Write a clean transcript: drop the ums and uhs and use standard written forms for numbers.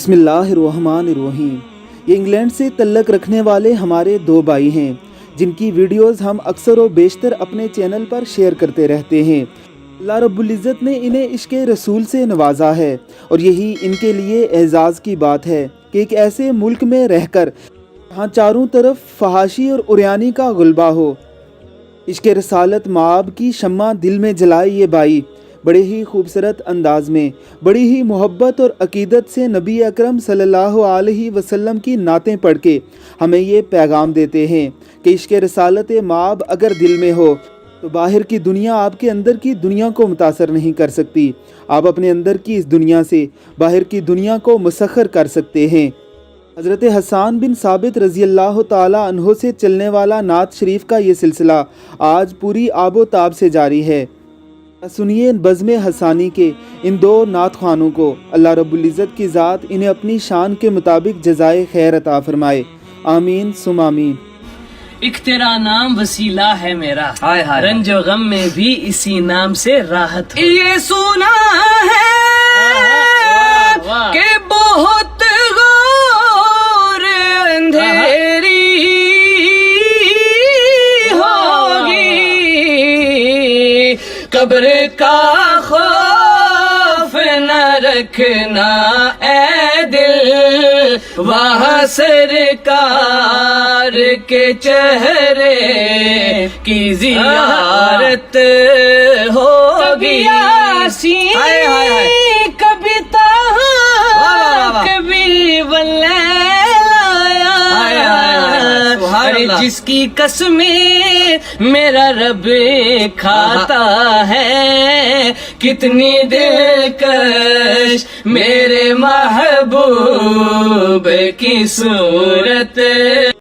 बिस्मिल्लाहिर्रहमानिर्रहीम। ये इंग्लैंड से तल्लक रखने वाले हमारे दो भाई हैं जिनकी वीडियोस हम अक्सर व बेशतर अपने चैनल पर शेयर करते रहते हैं। अल्लाह रब्बुल इज़्ज़त ने इन्हें इश्क़े रसूल से नवाजा है और यही इनके लिए एजाज़ की बात है कि एक ऐसे मुल्क में रहकर जहाँ चारों तरफ फहाशी और उर्यानी का गुलबा हो, इश्क़े रसालत माब की शम्मा दिल में जलाए ये भाई बड़े ही खूबसूरत अंदाज में, बड़ी ही मोहब्बत और अकीदत से नबी अकरम सल्लल्लाहु अलैहि वसल्लम की नातें पढ़ के हमें ये पैगाम देते हैं कि इश्क़े रसालत माब अगर दिल में हो तो बाहर की दुनिया आपके अंदर की दुनिया को मुतासर नहीं कर सकती। आप अपने अंदर की इस दुनिया से बाहर की दुनिया को मुसख्खर कर सकते हैं। हज़रत हसन बिन साबित रज़ी अल्लाह ताला अन्हो से चलने वाला नात शरीफ का ये सिलसिला आज पूरी आबो ताब से जारी है। सुनिए बज़्म हसानी के इन दो नात ख़वानों को। अल्लाह रब्बुल इज़्ज़त की ज़ात इन्हें अपनी शान के मुताबिक जज़ाए खैर अता फरमाए। आमीन सुम आमीन। एक तेरा नाम वसीला है मेरा, रंजो गम में भी इसी नाम से राहत हो। ये सुना है कि बहुत घोर अंधेरी होगी, कब्र का खौफ न रखना ए दिल, वहाँ सरकार के चेहरे की जियारत होगी। कविता कभी जिसकी कसमें मेरा रब खाता है, कितनी दिलकश मेरे महबूब की सूरत।